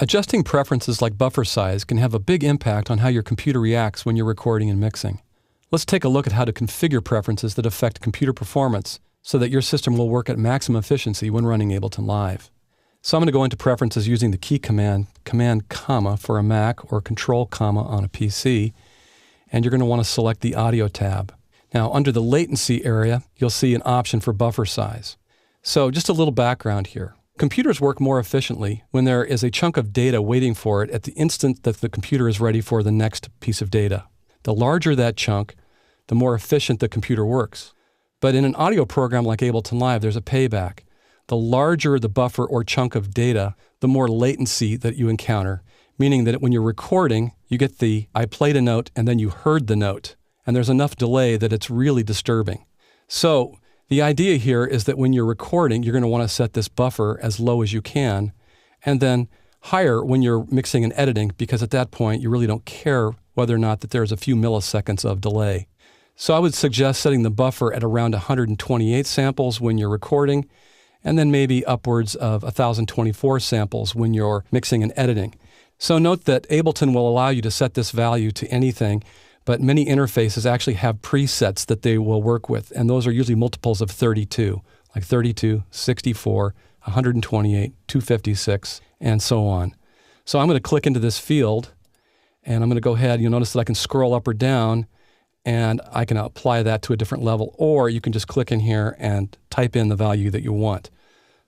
Adjusting preferences like buffer size can have a big impact on how your computer reacts when you're recording and mixing. Let's take a look at how to configure preferences that affect computer performance so that your system will work at maximum efficiency when running Ableton Live. So I'm going to go into preferences using the key command, comma for a Mac or control comma on a PC, and you're going to want to select the audio tab. Now under the latency area, you'll see an option for buffer size. So just a little background here. Computers work more efficiently when there is a chunk of data waiting for it at the instant that the computer is ready for the next piece of data. The larger that chunk, the more efficient the computer works. But in an audio program like Ableton Live, there's a payback. The larger the buffer or chunk of data, the more latency that you encounter, meaning that when you're recording, you get the I played a note and then you heard the note, and there's enough delay that it's really disturbing. So the idea here is that when you're recording, you're going to want to set this buffer as low as you can, and then higher when you're mixing and editing, because at that point, you really don't care whether or not that there's a few milliseconds of delay. So I would suggest setting the buffer at around 128 samples when you're recording, and then maybe upwards of 1024 samples when you're mixing and editing. So note that Ableton will allow you to set this value to anything, but many interfaces actually have presets that they will work with, and those are usually multiples of 32, like 32, 64, 128, 256, and so on. So I'm going to click into this field, and I'm going to go ahead. You'll notice that I can scroll up or down, and I can apply that to a different level, or you can just click in here and type in the value that you want.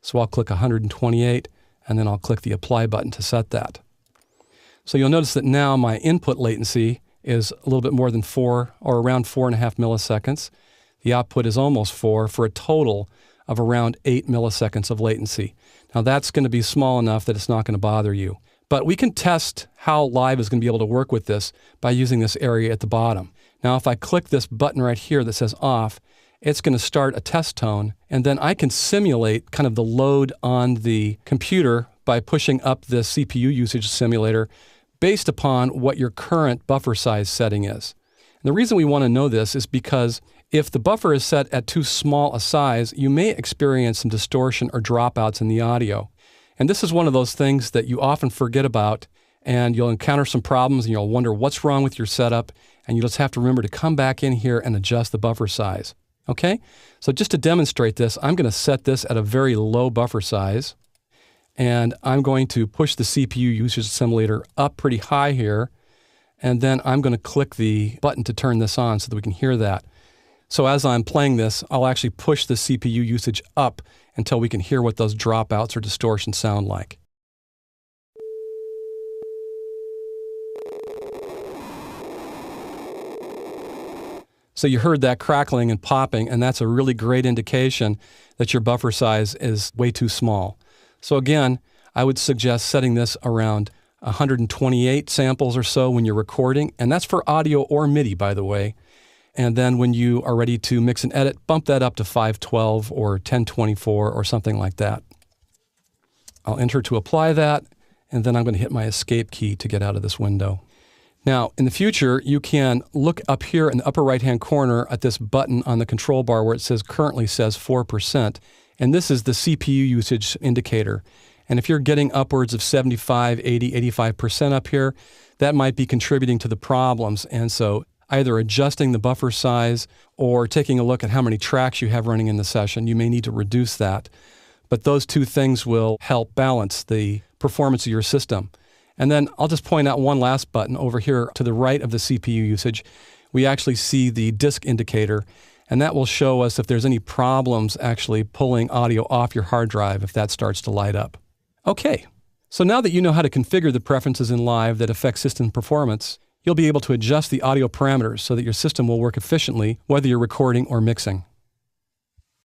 So I'll click 128, and then I'll click the Apply button to set that. So you'll notice that now my input latency is a little bit more than 4, or around 4.5 milliseconds. The output is almost 4, for a total of around 8 milliseconds of latency. Now that's going to be small enough that it's not going to bother you. But we can test how Live is going to be able to work with this by using this area at the bottom. Now if I click this button right here that says off, it's going to start a test tone, and then I can simulate kind of the load on the computer by pushing up the CPU usage simulator based upon what your current buffer size setting is. And the reason we want to know this is because if the buffer is set at too small a size, you may experience some distortion or dropouts in the audio. And this is one of those things that you often forget about, and you'll encounter some problems and you'll wonder what's wrong with your setup, and you'll just have to remember to come back in here and adjust the buffer size. Okay? So just to demonstrate this, I'm going to set this at a very low buffer size, and I'm going to push the CPU usage simulator up pretty high here, and then I'm going to click the button to turn this on so that we can hear that. So as I'm playing this, I'll actually push the CPU usage up until we can hear what those dropouts or distortions sound like. So you heard that crackling and popping, and that's a really great indication that your buffer size is way too small. So again, I would suggest setting this around 128 samples or so when you're recording, and that's for audio or MIDI, by the way. And then when you are ready to mix and edit, bump that up to 512 or 1024 or something like that. I'll enter to apply that, and then I'm going to hit my escape key to get out of this window. Now, in the future, you can look up here in the upper right-hand corner at this button on the control bar where it says currently says 4%, and this is the CPU usage indicator. And if you're getting upwards of 75, 80, 85% up here, that might be contributing to the problems. And so either adjusting the buffer size or taking a look at how many tracks you have running in the session, you may need to reduce that. But those two things will help balance the performance of your system. And then I'll just point out one last button over here to the right of the CPU usage. We actually see the disk indicator, and that will show us if there's any problems actually pulling audio off your hard drive if that starts to light up. Okay, so now that you know how to configure the preferences in Live that affect system performance, you'll be able to adjust the audio parameters so that your system will work efficiently whether you're recording or mixing.